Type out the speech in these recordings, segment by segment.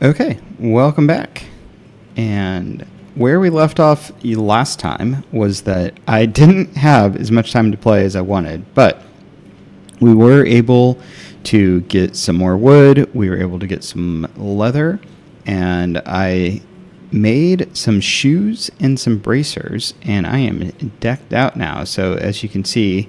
Okay, welcome back. And where we left off last time was that I didn't have as much time to play as I wanted, but we were able to get some more wood, we were able to get some leather, and I made some shoes and some bracers, and I am decked out now. So as you can see,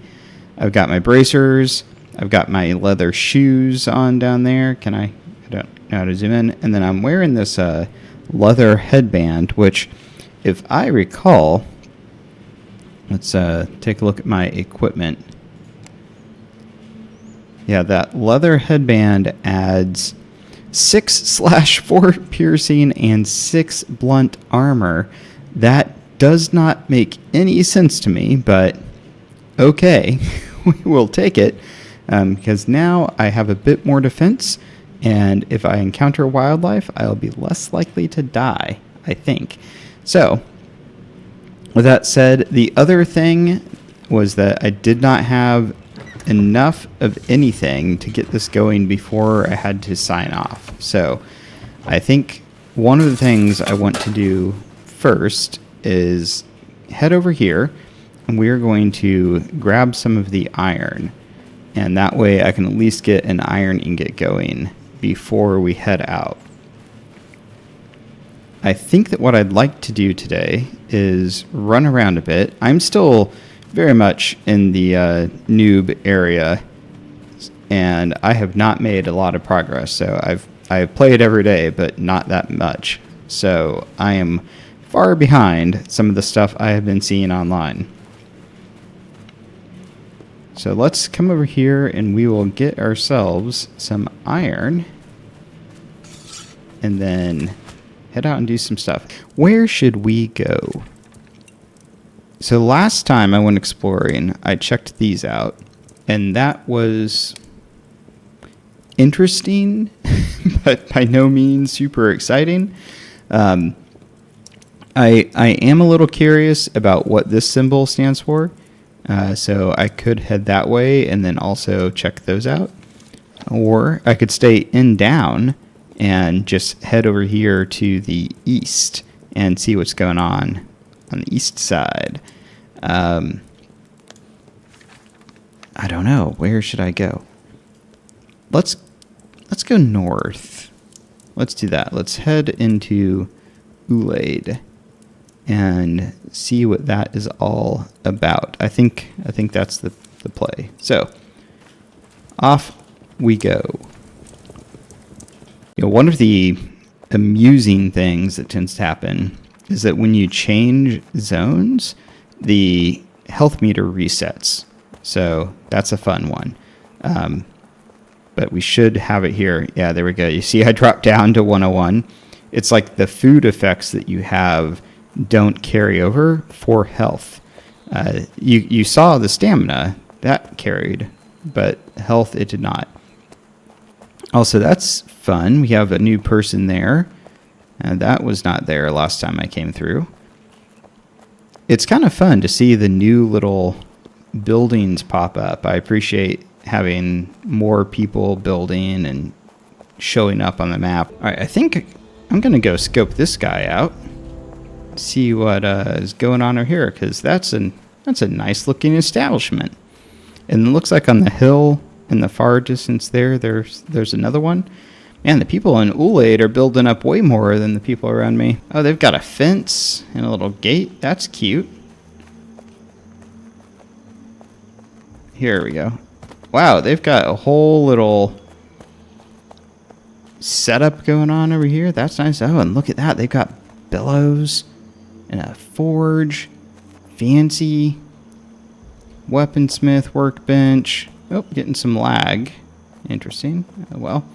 I've got my bracers, I've got my leather shoes on down there. I don't know how to zoom in. And then I'm wearing this leather headband, which, if I recall, let's take a look at my equipment. Yeah, that leather headband adds 6/4 piercing and 6 blunt armor. That does not make any sense to me, but okay, we will take it, because now I have a bit more defense, and if I encounter wildlife, I'll be less likely to die, I think. So, with that said, the other thing was that I did not have enough of anything to get this going before I had to sign off. So, I think one of the things I want to do first is head over here, and we are going to grab some of the iron, and that way I can at least get an iron ingot going before we head out. I think that what I'd like to do today is run around a bit. I'm still very much in the noob area, and I have not made a lot of progress. So I've played every day, but not that much. So I am far behind some of the stuff I have been seeing online. So let's come over here and we will get ourselves some iron and then head out and do some stuff. Where should we go? So last time I went exploring, I checked these out, and that was interesting, but by no means super exciting. I am a little curious about what this symbol stands for. So I could head that way and then also check those out. Or I could stay in down and just head over here to the east and see what's going on the east side. I don't know. Where should I go? Let's go north. Let's do that. Let's head into Ulade and see what that is all about. I think that's the play. So, off we go. You know, one of the amusing things that tends to happen is that when you change zones, the health meter resets. So, that's a fun one. But we should have it here. Yeah, there we go. You see I dropped down to 101. It's like the food effects that you have don't carry over for health. You saw the stamina that carried, but health it did not. Also, that's fun. We have a new person there, and that was not there last time I came through. It's kind of fun to see the new little buildings pop up. I appreciate having more people building and showing up on the map. All right, I think I'm going to go scope this guy out. See what is going on over here, because that's a nice looking establishment, and it looks like on the hill in the far distance there's another one. Man, the people in Ulade are building up way more than the people around me. Oh, they've got a fence and a little gate. That's cute. Here we go. Wow, they've got a whole little setup going on over here. That's nice. Oh, and look at that. They've got bellows and a forge, fancy weaponsmith workbench. Oh, getting some lag. Interesting. Oh, well.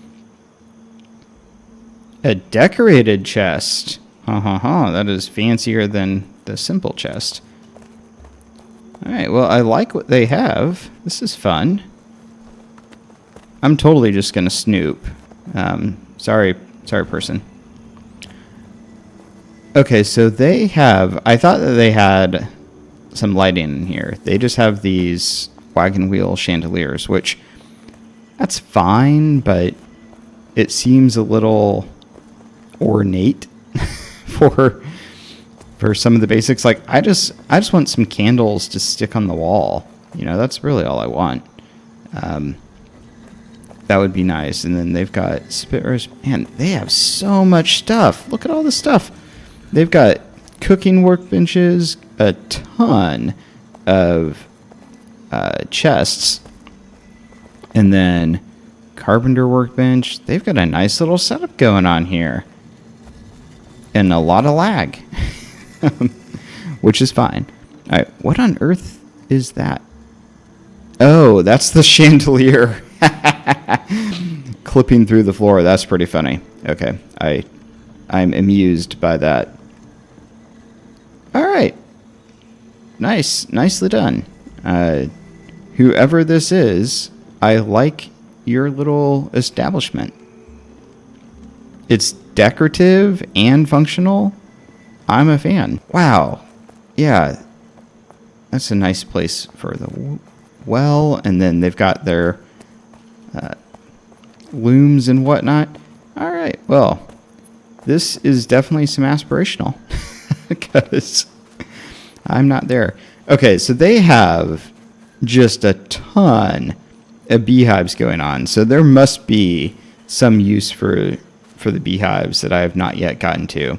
A decorated chest. That is fancier than the simple chest. Alright, well, I like what they have. This is fun. I'm totally just going to snoop. Sorry, person. Okay, so they have... I thought that they had some lighting in here. They just have these wagon wheel chandeliers, which... That's fine, but it seems a little ornate for some of the basics. Like I just want some candles to stick on the wall. You know, that's really all I want. That would be nice. And then they've got spit roast. Man, they have so much stuff. Look at all the stuff. They've got cooking workbenches, a ton of chests, and then carpenter workbench. They've got a nice little setup going on here. And a lot of lag. Which is fine. All right, what on earth is that? Oh, that's the chandelier. Clipping through the floor. That's pretty funny. Okay, I'm amused by that. All right. Nicely done. Whoever this is, I like your little establishment. It's decorative and functional. I'm a fan. Wow. Yeah. That's a nice place for the well. And then they've got their looms and whatnot. All right. Well, this is definitely some aspirational because I'm not there. Okay. So they have just a ton of beehives going on. So there must be some use for the beehives that I have not yet gotten to.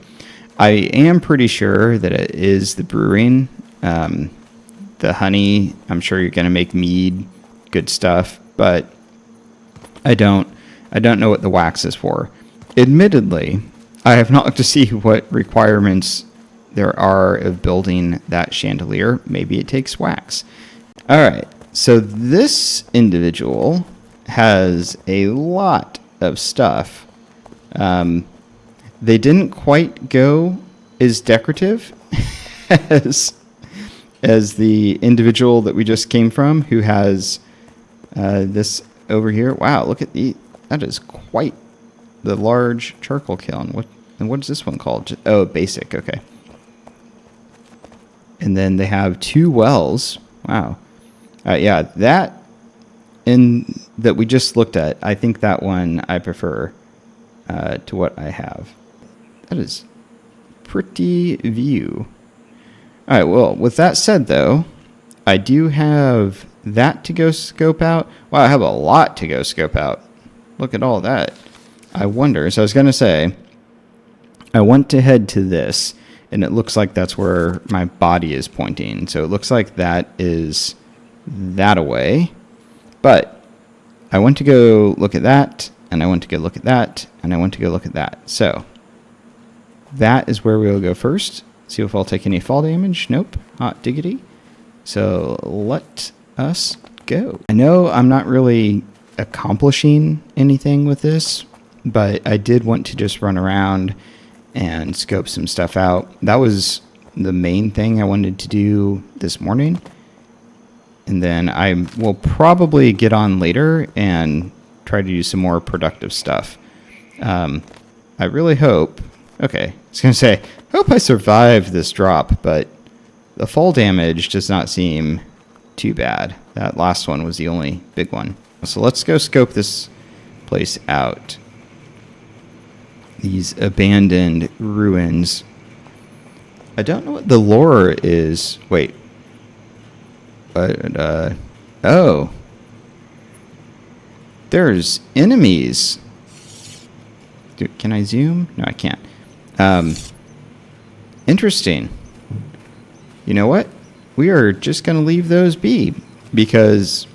I am pretty sure that it is the brewing. The honey, I'm sure you're going to make mead, good stuff, but I don't know what the wax is for. Admittedly, I have not looked to see what requirements there are of building that chandelier. Maybe it takes wax. All right, so this individual has a lot of stuff. They didn't quite go as decorative as the individual that we just came from, who has this over here. Wow, look at that is quite the large charcoal kiln. What is this one called? Oh, basic. Okay. And then they have 2 wells. Wow. Yeah, that we just looked at. I think that one I prefer to what I have. That is pretty view. All right, well, with that said, though, I do have that to go scope out. Wow, I have a lot to go scope out. Look at all that. I wonder, so I was going to say, I want to head to this, and it looks like that's where my body is pointing. So it looks like that is that away. But I want to go look at that, and I want to go look at that, and I want to go look at that. So that is where we will go first. See if I'll take any fall damage. Nope. Hot diggity. So let us go. I know I'm not really accomplishing anything with this, but I did want to just run around and scope some stuff out. That was the main thing I wanted to do this morning. And then I will probably get on later and try to do some more productive stuff. I really hope... Okay, I was going to say, hope I survived this drop, but the fall damage does not seem too bad. That last one was the only big one. So let's go scope this place out. These abandoned ruins. I don't know what the lore is. Wait. Oh. There's enemies. Dude, can I zoom? No, I can't. Interesting. You know what? We are just going to leave those be, because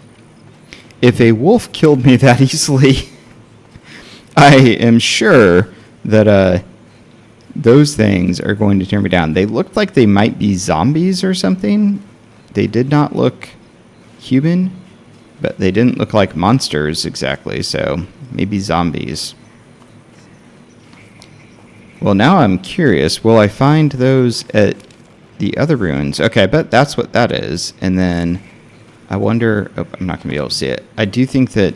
if a wolf killed me that easily, I am sure that those things are going to tear me down. They looked like they might be zombies or something. They did not look human, but they didn't look like monsters exactly, so maybe zombies. Well, now I'm curious. Will I find those at the other ruins? Okay, I bet that's what that is. And then I wonder... Oh, I'm not going to be able to see it. I do think that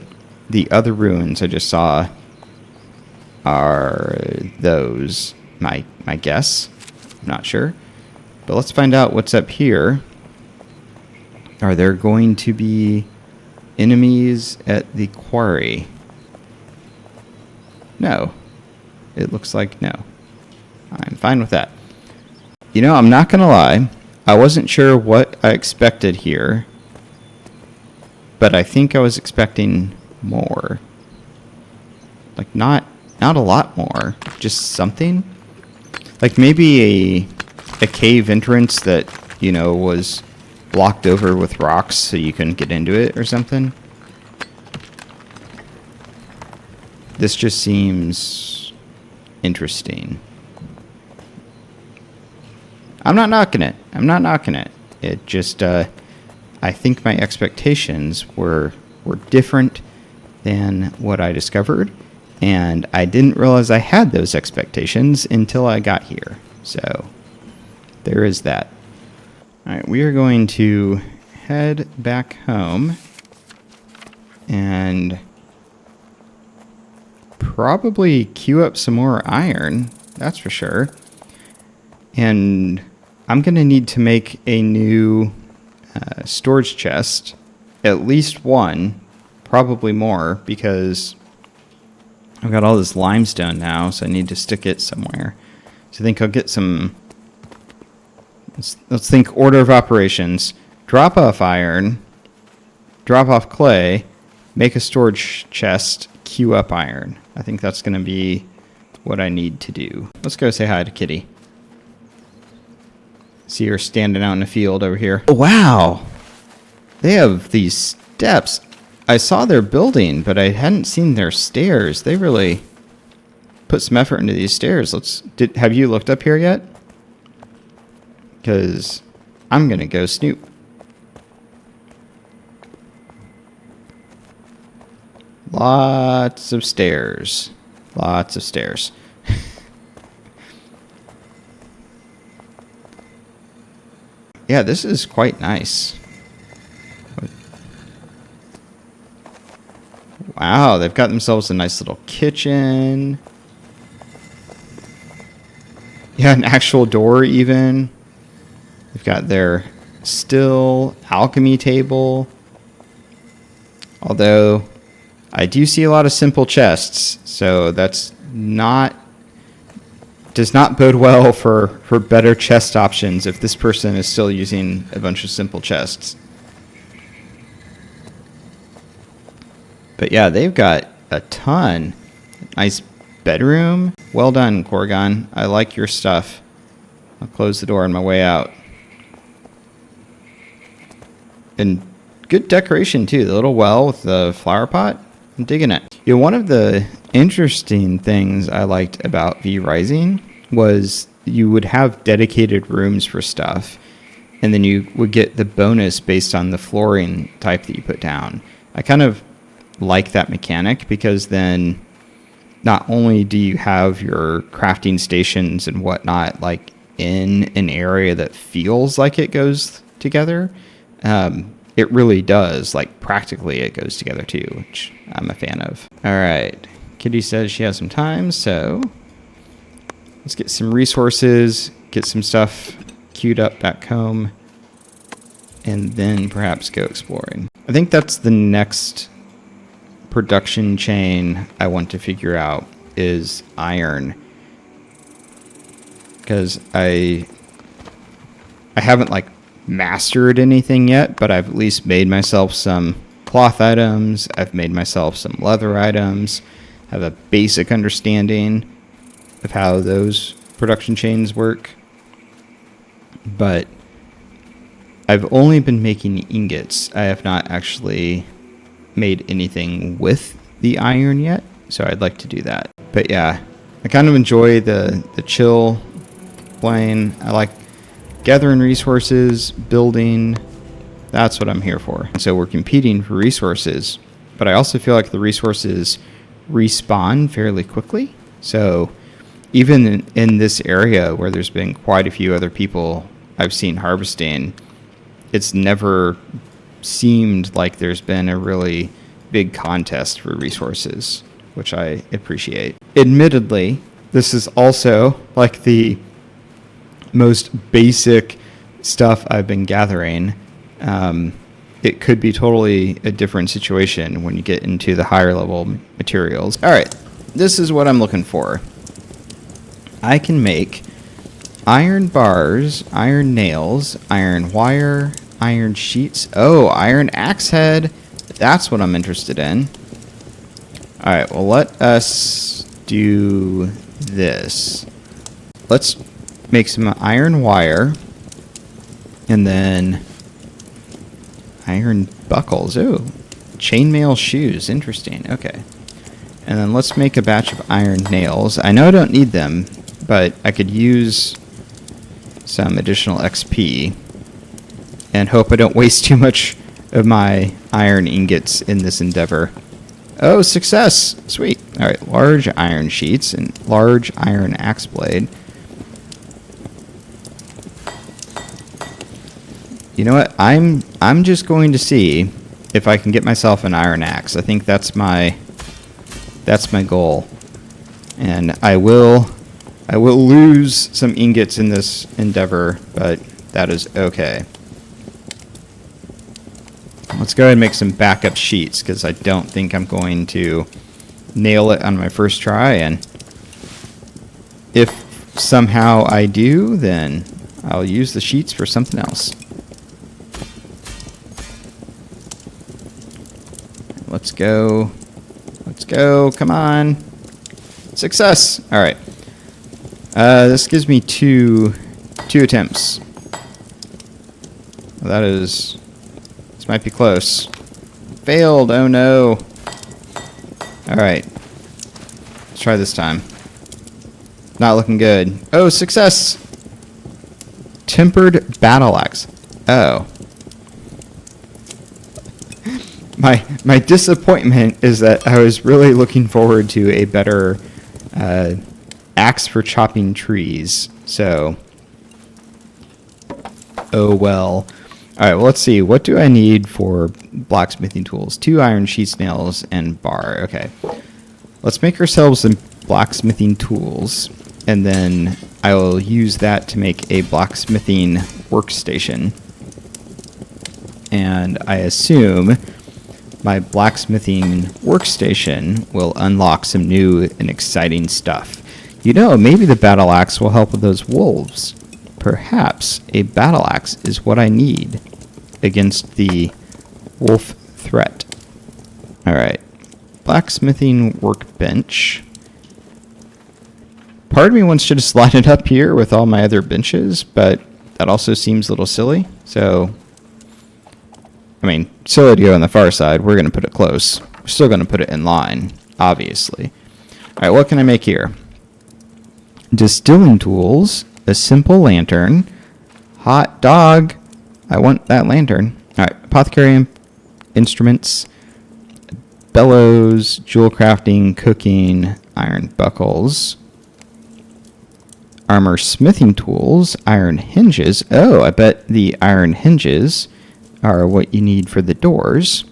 the other ruins I just saw are those. My guess. I'm not sure. But let's find out what's up here. Are there going to be enemies at the quarry? No. It looks like no. I'm fine with that. You know, I'm not going to lie. I wasn't sure what I expected here, but I think I was expecting more. Like, not a lot more, just something. Like maybe a cave entrance that, you know, was blocked over with rocks so you couldn't get into it or something. This just seems interesting. I'm not knocking it. It just, I think my expectations were different than what I discovered. And I didn't realize I had those expectations until I got here. So there is that. All right, we are going to head back home and probably queue up some more iron. That's for sure. And I'm going to need to make a new storage chest, at least one, probably more, because I've got all this limestone now, so I need to stick it somewhere. So I think I'll get some... Let's think order of operations. Drop off iron, drop off clay, make a storage chest, queue up iron. I think that's going to be what I need to do. Let's go say hi to Kitty. See her standing out in the field over here. Oh, wow! They have these steps. I saw their building, but I hadn't seen their stairs. They really put some effort into these stairs. Have you looked up here yet? Because I'm going to go snoop. Lots of stairs. Lots of stairs. Yeah, this is quite nice. Wow, they've got themselves a nice little kitchen. Yeah, an actual door even. They've got their still alchemy table. Although, I do see a lot of simple chests, so that's does not bode well for better chest options if this person is still using a bunch of simple chests. But yeah, they've got a ton. Nice bedroom. Well done, Corgon. I like your stuff. I'll close the door on my way out. And good decoration too. The little well with the flower pot. I'm digging it. You know, one of the interesting things I liked about V Rising was you would have dedicated rooms for stuff, and then you would get the bonus based on the flooring type that you put down. I kind of like that mechanic because then not only do you have your crafting stations and whatnot like in an area that feels like it goes together, it really does. Like practically it goes together too, which I'm a fan of. All right, Kitty says she has some time, so let's get some resources, get some stuff queued up back home, and then perhaps go exploring. I think that's the next production chain I want to figure out is iron, because I haven't like mastered anything yet, but I've at least made myself some cloth items. I've made myself some leather items. I have a basic understanding of how those production chains work, but I've only been making ingots. I have not actually made anything with the iron yet, so I'd like to do that. But yeah, I kind of enjoy the chill playing. I like gathering resources, building. That's what I'm here for. So we're competing for resources, but I also feel like the resources respawn fairly quickly. So even in this area where there's been quite a few other people I've seen harvesting, it's never seemed like there's been a really big contest for resources, which I appreciate. Admittedly, this is also like the most basic stuff I've been gathering. It could be totally a different situation when you get into the higher level materials. All right, this is what I'm looking for. I can make iron bars, iron nails, iron wire, iron sheets. Oh, iron axe head. That's what I'm interested in. Alright, well, let us do this. Let's make some iron wire. And then iron buckles. Oh, chainmail shoes. Interesting. Okay. And then let's make a batch of iron nails. I know I don't need them, but I could use some additional XP and hope I don't waste too much of my iron ingots in this endeavor. Oh, success! Sweet. Alright, large iron sheets and large iron axe blade. You know what? I'm just going to see if I can get myself an iron axe. I think that's my goal. And I will lose some ingots in this endeavor, but that is okay. Let's go ahead and make some backup sheets, because I don't think I'm going to nail it on my first try, and if somehow I do, then I'll use the sheets for something else. Let's go. Let's go. Come on. Success. All right. This gives me two attempts. Well, this might be close. Failed. Oh no. All right. Let's try this time. Not looking good. Oh, success. Tempered battle axe. Oh. My disappointment is that I was really looking forward to a better axe for chopping trees. So, oh well. Alright, well, let's see. What do I need for blacksmithing tools? 2 iron sheets, nails, and bar. Okay. Let's make ourselves some blacksmithing tools, and then I will use that to make a blacksmithing workstation. And I assume my blacksmithing workstation will unlock some new and exciting stuff. You know, maybe the battle axe will help with those wolves. Perhaps a battle axe is what I need against the wolf threat. Alright. Blacksmithing workbench. Part of me wants to just line it up here with all my other benches, but that also seems a little silly. So, I mean, silly to go on the far side. We're going to put it close. We're still going to put it in line, obviously. Alright, what can I make here? Distilling tools, a simple lantern, hot dog. I want that lantern. Alright, apothecary instruments, bellows, jewel crafting, cooking, iron buckles, armor smithing tools, iron hinges. Oh, I bet the iron hinges are what you need for the doors.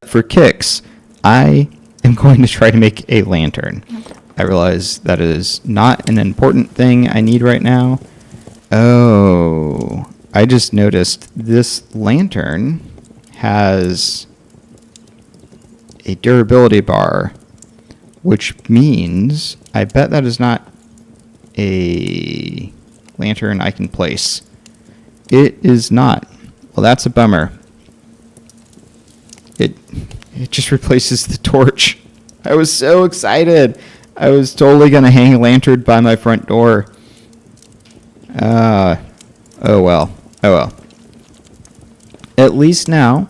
For kicks, I am going to try to make a lantern. I realize that is not an important thing I need right now. Oh, I just noticed this lantern has a durability bar, which means I bet that is not a lantern I can place. It is not. Well, that's a bummer. It just replaces the torch. I was so excited. I was totally going to hang a lantern by my front door. Oh well. Oh well. At least now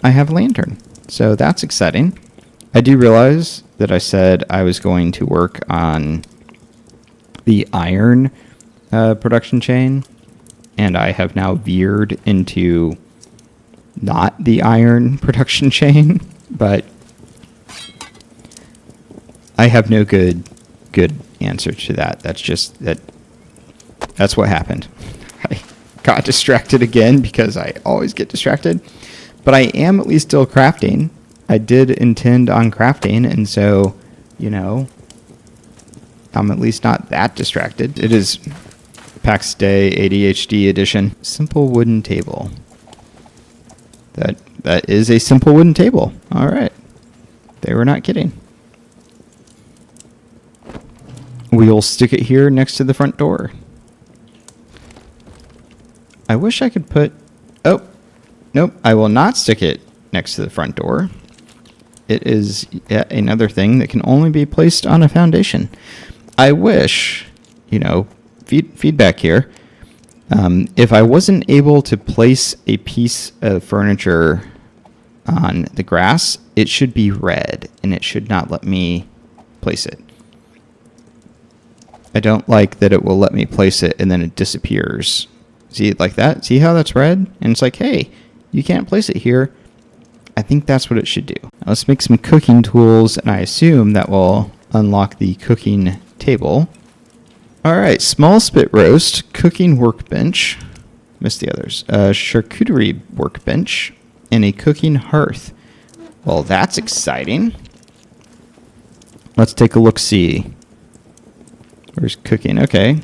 I have a lantern. So that's exciting. I do realize that I said I was going to work on the iron production chain, and I have now veered into not the iron production chain, but I have no good answer to that. That's what happened. I got distracted again because I always get distracted, but I am at least still crafting. I did intend on crafting, and so, you know, I'm at least not that distracted. It is Pax Dei ADHD edition. Simple wooden table. That is a simple wooden table. All right. They were not kidding. we'll stick it here next to the front door. I wish I could put... Oh, nope, I will not stick it next to the front door. It is yet another thing that can only be placed on a foundation. I wish, feedback here, if I wasn't able to place a piece of furniture on the grass, it should be red, and it should not let me place it. I don't like that it will let me place it and then it disappears. See it like that? See how that's red? And it's like, hey, you can't place it here. I think that's what it should do. Now let's make some cooking tools, and I assume that will unlock the cooking table. All right, small spit roast, cooking workbench. Missed the others. Charcuterie workbench, and a cooking hearth. Well, that's exciting. Let's take a look-see. Where's cooking? Okay.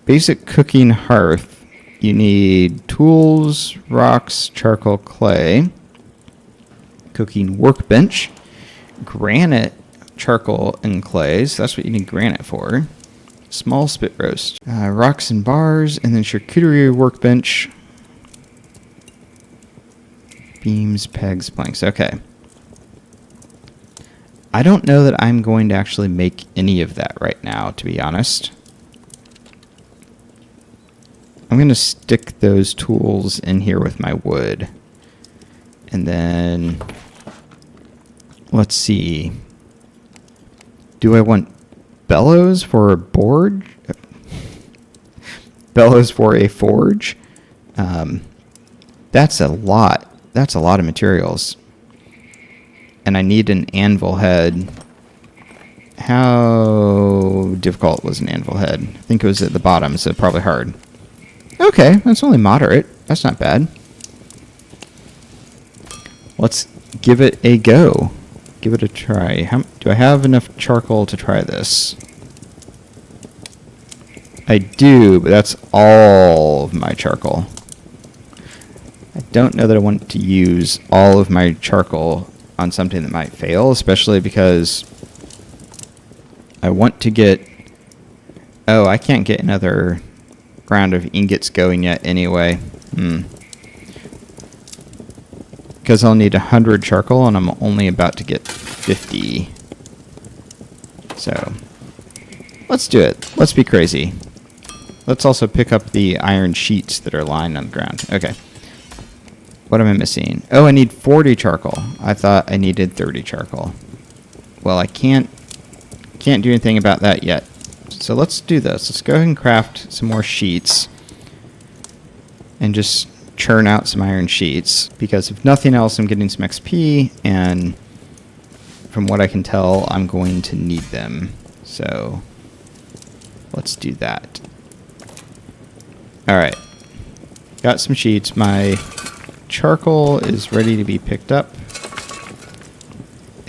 Basic cooking hearth. You need tools, rocks, charcoal, clay. Cooking workbench. Granite, charcoal, and clay. So that's what you need granite for. Small spit roast. Rocks and bars, and then charcuterie workbench. Beams, pegs, planks. Okay. I don't know that I'm going to actually make any of that right now, to be honest. I'm going to stick those tools in here with my wood. And then, let's see. Do I want bellows for a board? Bellows for a forge? That's a lot. That's a lot of materials. And I need an anvil head. How difficult was an anvil head? I think it was at the bottom, so probably hard. Okay, that's only moderate. That's not bad. Let's give it a go. Give it a try. Do I have enough charcoal to try this? I do, but that's all of my charcoal. I don't know that I want to use all of my charcoal on something that might fail, especially because I want to get... Oh, I can't get another round of ingots going yet anyway. Because I'll need 100 charcoal, and I'm only about to get 50. So, let's do it. Let's be crazy. Let's also pick up the iron sheets that are lying on the ground. Okay. What am I missing? Oh, I need 40 charcoal. I thought I needed 30 charcoal. Well, I can't do anything about that yet. So let's do this. Let's go ahead and craft some more sheets. And just churn out some iron sheets. Because if nothing else, I'm getting some XP. And from what I can tell, I'm going to need them. So let's do that. Alright. Got some sheets. My charcoal is ready to be picked up.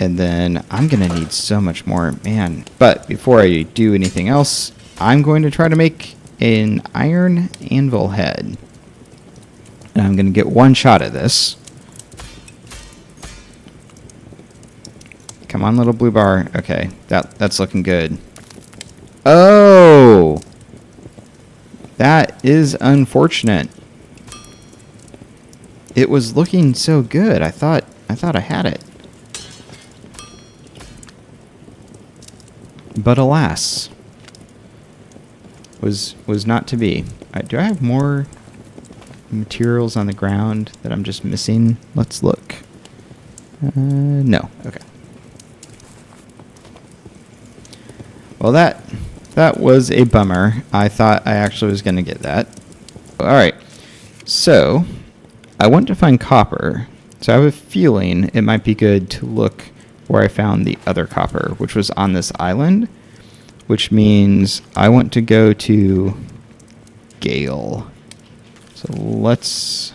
And then I'm going to need so much more, man. But before I do anything else, I'm going to try to make an iron anvil head. And I'm going to get one shot at this. Come on, little blue bar. Okay, that's looking good. Oh! That is unfortunate. It was looking so good. I thought I had it. But alas, was not to be. Do I have more materials on the ground that I'm just missing? Let's look. No. Okay. Well, that was a bummer. I thought I actually was going to get that. All right. So, I want to find copper. So I have a feeling it might be good to look where I found the other copper, which was on this island, which means I want to go to Gale. So let's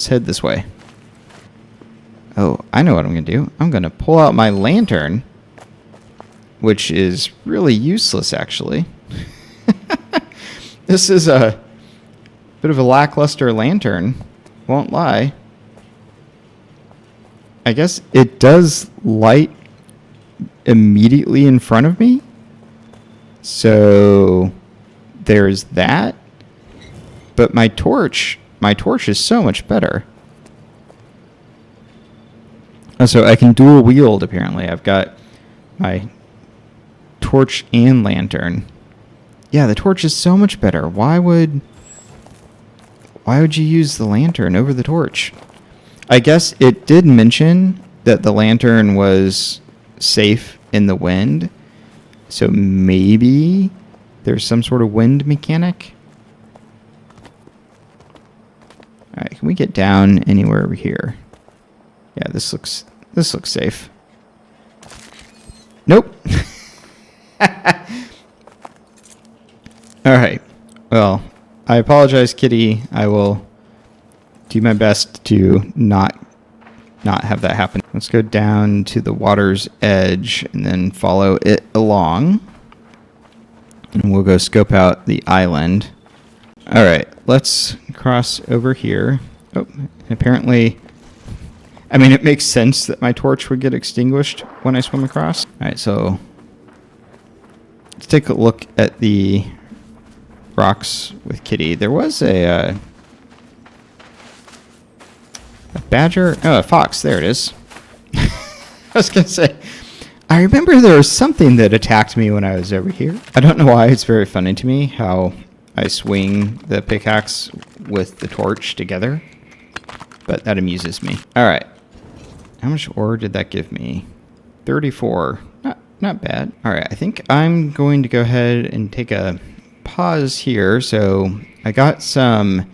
head this way. Oh, I know what I'm going to do. I'm going to pull out my lantern, which is really useless, actually. This is a bit of a lackluster lantern, won't lie. I guess it does light immediately in front of me, So there's that. But my torch is so much better. Oh, so I can dual wield, apparently. I've got my torch and lantern. Yeah, the torch is so much better. Why would you use the lantern over the torch? I guess it did mention that the lantern was safe in the wind. So maybe there's some sort of wind mechanic. All right, can we get down anywhere over here? Yeah, this looks safe. Nope. All right. Well, I apologize, Kitty. I will do my best to not have that happen. Let's go down to the water's edge and then follow it along. And we'll go scope out the island. All right, let's cross over here. Oh, apparently, I mean, it makes sense that my torch would get extinguished when I swim across. All right, so let's take a look at the rocks with Kitty. There was a badger. Oh, a fox. There it is. I was going to say, I remember there was something that attacked me when I was over here. I don't know why. It's very funny to me how I swing the pickaxe with the torch together, but that amuses me. All right. How much ore did that give me? 34. Not bad. All right. I think I'm going to go ahead and take a pause here. So I got some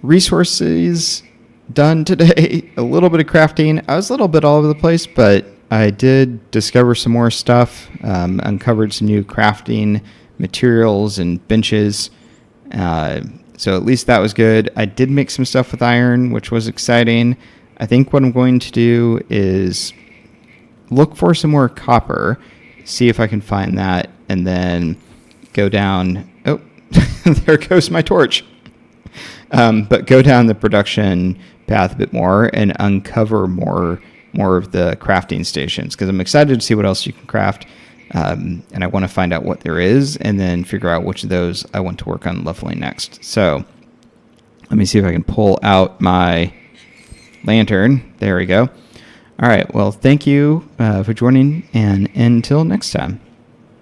resources done today. A little bit of crafting. I was a little bit all over the place, but I did discover some more stuff. Uncovered some new crafting materials and benches. So at least that was good. I did make some stuff with iron, which was exciting. I think what I'm going to do is look for some more copper, see if I can find that, and then go down. Oh, there goes my torch. But go down the production path a bit more and uncover more of the crafting stations, because I'm excited to see what else you can craft. And I want to find out what there is and then figure out which of those I want to work on leveling next. So let me see if I can pull out my lantern. There we go. All right. Well, thank you for joining, and until next time.